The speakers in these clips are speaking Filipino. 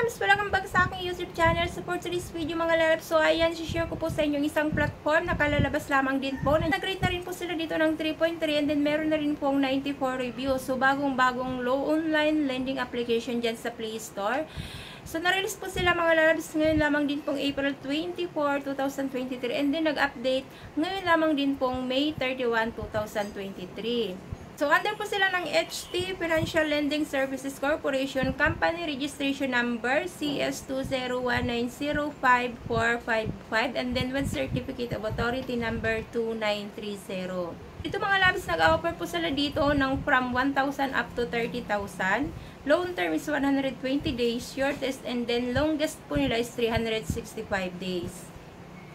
lalabs, welcome back sa aking YouTube channel. Support sa this video mga lalabs. So ayan, share ko po sa inyo isang platform na kalalabas lamang din po. Nag-rate na rin po sila dito ng 3.3 and then meron na rin pong 94 reviews. So bagong low online lending application dyan sa Play Store. So na-release po sila mga lalabs ngayon lamang din pong April 24, 2023 and then nag-update ngayon lamang din pong May 31, 2023. So, under po sila ng HT Financial Lending Services Corporation, Company Registration Number CS201905455 and then with Certificate of Authority Number 2930. Ito mga labs, nag-offer po sila dito ng from 1,000 up to 30,000. Loan term is 120 days, shortest and then longest po nila is 365 days.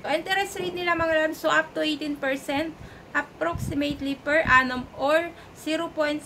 So, interest rate nila mga labs, so up to 18%. Approximately per annum or 0.046%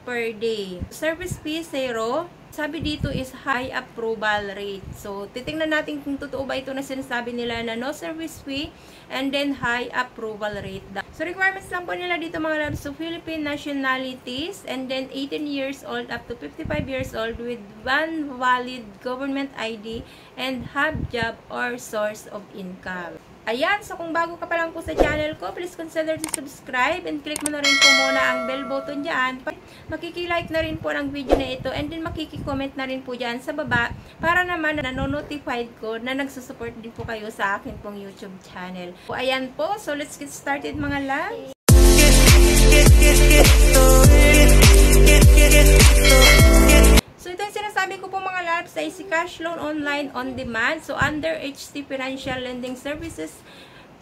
per day. Service fee 0. Sabi dito is high approval rate. So, titingnan natin kung totoo ba ito na sinasabi nila na no service fee and then high approval rate. So, requirements lang po nila dito mga labs. So, Philippine nationalities and then 18 years old up to 55 years old with one valid government ID and have job or source of income. Ayan, so kung bago ka pa lang po sa channel ko, please consider to subscribe and click mo na rin po muna ang bell button dyan. Makikilike na rin po ng video na ito and then makikicomment na rin po dyan sa baba para naman nanonotified ko na nagsusupport din po kayo sa akin pong YouTube channel. So, ayan po, so let's get started mga loves. So, ito yung sinasabi ko po mga labs ay si Cash Loan Online On Demand. So, under HT Financial Lending Services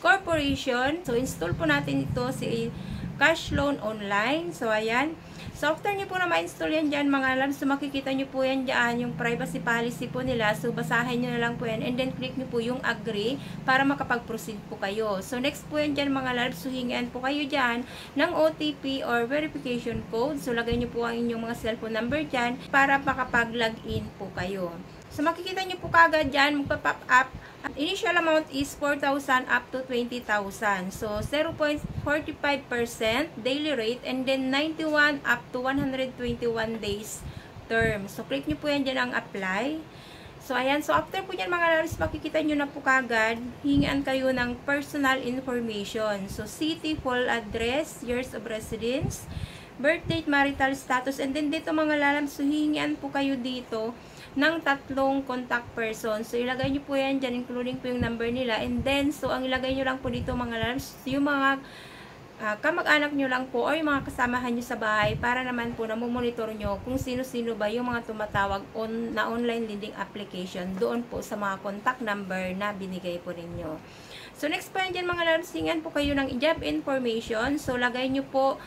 Corporation. So, install po natin ito si Cash Loan Online. So, ayan. So, after nyo po na ma-install yan dyan mga labs, so makikita nyo po yan dyan, yung privacy policy po nila. So, basahin nyo na lang po yan. And then, click nyo po yung agree para makapag-proceed po kayo. So, next po yan dyan mga labs, so hingian po kayo dyan ng OTP or verification code. So, lagay nyo po ang inyong mga cellphone number dyan para makapag-login po kayo. So, makikita nyo po kagad dyan, magpa-pop up. Initial amount is 4,000 up to 20,000. So, 0.45% daily rate and then 91 up to 121 days term. So, click nyo po yan dyan ang apply. So, ayan. So, after po yan mga laris, makikita nyo na po kagad, hingian kayo ng personal information. So, city, full address, years of residence, birth date, marital status, and then dito mga lalabs, so hihingian po kayo dito ng 3 contact person. So, ilagay nyo po yan dyan, including po yung number nila. And then, so, ang ilagay nyo lang po dito mga lalabs, yung mga kamag-anak nyo lang po o yung mga kasamahan nyo sa bahay para naman po na monitor nyo kung sino-sino ba yung mga tumatawag na online lending application doon po sa mga contact number na binigay po ninyo. So, next po yan dyan mga lalabs, hingian po kayo ng job information. So, lagay nyo po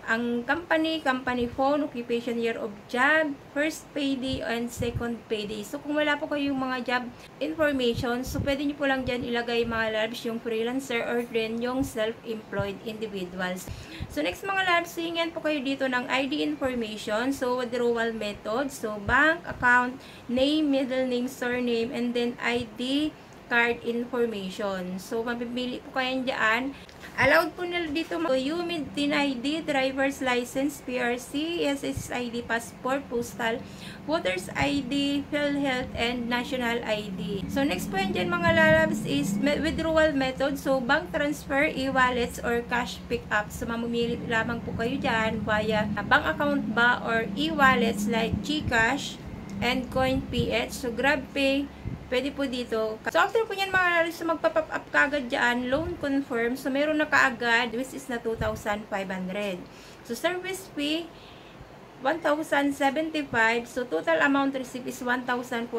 ang company phone, occupation, year of job, first payday and second payday. So, kung wala po kayong mga job information, so pwede nyo po lang dyan ilagay mga labs yung freelancer or then yung self-employed individuals. So, next mga labs, hingian po kayo dito ng ID information. So, withdrawal method. So, bank, account, name, middle name, surname, and then ID card information. So, mapipili po kayo dyan. Allowed po nila dito UMID, TIN ID, driver's license, PRC, SSID, passport, postal, voter's ID, PhilHealth, and national ID. So, next po yan dyan mga lalabs is withdrawal method. So, bank transfer, e-wallets, or cash pick-up. So, mamumili lamang po kayo dyan via bank account ba or e-wallets like GCash and CoinPH. So, GrabPay, pwede po dito. So, after po yan mga laris, so magpa-pop up kagad dyan, loan confirm. So, meron na kaagad, which is na 2,500. So, service fee, 1,075. So, total amount received is 1,425.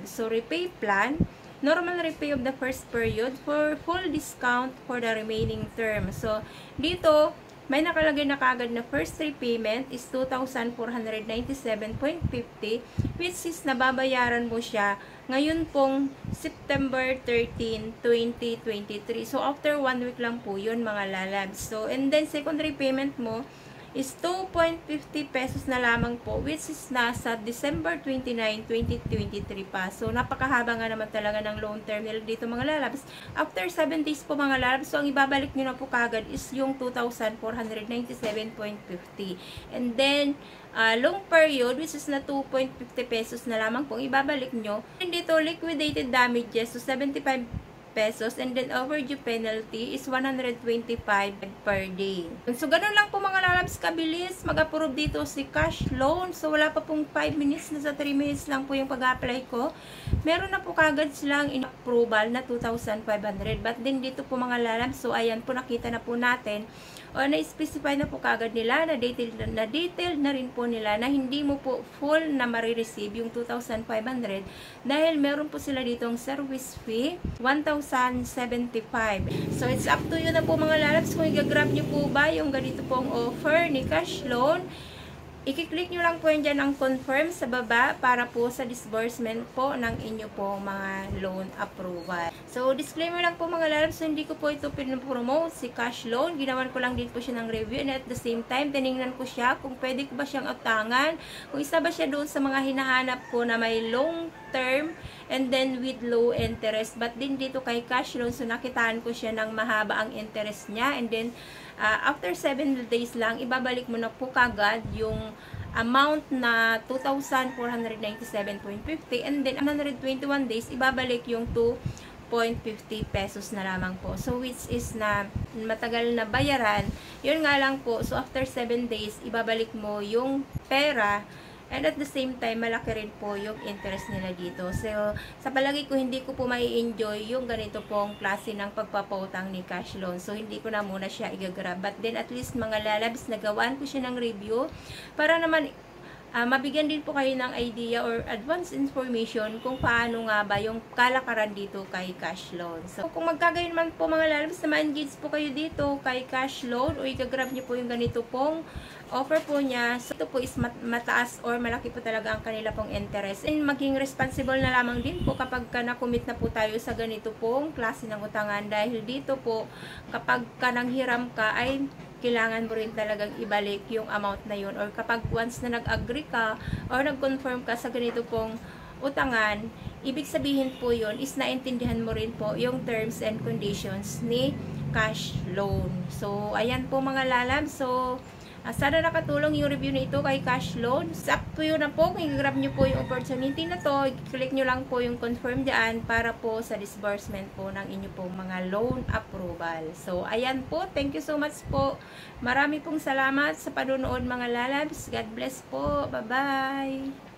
So, repay plan, normal repay of the first period for full discount for the remaining term. So, dito, may nakalagay na kagad na first repayment is 2,497.50 which is nababayaran mo siya ngayon pong September 13, 2023. So, after 1 week lang po yun mga lalabs. So, and then second repayment mo is 2.50 pesos na lamang po, which is nasa December 29, 2023 pa. So, napakahaba nga naman talaga ng loan term nila dito mga lalabs. After 7 days po mga lalabs, so ang ibabalik nyo na po kagad is yung 2,497.50. And then, long period, which is na 2.50 pesos na lamang po, ibabalik nyo. And dito, liquidated damages, so 75 pesos, and then overdue penalty is 125 per day. So, ganun lang po mga lalabs kabilis mag-approve dito si cash loan. So, wala pa pong 5 minutes, nasa 3 minutes lang po yung pag-apply ko. Meron na po kagad silang in-approval na 2,500. But din dito po mga lalabs, so ayan po, nakita na po natin o na-specify na po kagad nila, na detail na rin po nila na hindi mo po full na marireceive yung 2,500 dahil meron po sila ditong service fee 1,075. So it's up to you na po mga lalabs kung i-grab nyo po ba yung ganito pong offer ni cash loan. I-click nyo lang po yan dyan ang confirm sa baba para po sa disbursement po ng inyo po mga loan approval. So, disclaimer lang po mga lalabs, so hindi ko po ito pinopromote si cash loan. Ginawan ko lang din po siya ng review, and at the same time, tinignan ko siya kung pwede ko ba siyang utangan, kung isa ba siya doon sa mga hinahanap ko na may long term and then with low interest. But din dito kay cash loan, so nakitaan ko siya ng mahaba ang interest niya, and then after 7 days lang, ibabalik mo na po kagad yung amount na 2,497.50, and then 121 days, ibabalik yung 2.50 pesos na lamang po. So, which is na matagal na bayaran, yun nga lang po. So, after 7 days, ibabalik mo yung pera. And at the same time, malaki rin po yung interest nila dito. So, sa palagi ko, hindi ko po mai-enjoy yung ganito pong klase ng pagpapautang ni cash loan. So, hindi ko na muna siya i-grab. But then, at least mga lalabs, nagawaan ko siya ng review para naman mabigyan din po kayo ng idea or advance information kung paano nga ba yung kalakaran dito kay cash loan. So, kung magkagayon man po mga lalabs na ma-engage po kayo dito kay cash loan o i-grab nyo po yung ganito pong offer po niya, so ito po is mataas or malaki po talaga ang kanila pong interest. And maging responsible na lamang din po kapag na-commit na po tayo sa ganito pong klase ng utangan, dahil dito po kapag nanghiram ka ay kailangan mo rin talagang ibalik yung amount na yun, or kapag once na nag-agree ka or nag-confirm ka sa ganito pong utangan, ibig sabihin po yun is naintindihan mo rin po yung terms and conditions ni cash loan. So, ayan po mga lalab. So, sana nakatulong yung review nito kay cash loan. Up to you na po kung i-grab nyo po yung opportunity na to. I-click nyo lang po yung confirm dyan para po sa disbursement po ng inyo pong mga loan approval. So, ayan po. Thank you so much po. Marami pong salamat sa panunood mga lalabs. God bless po. Bye-bye.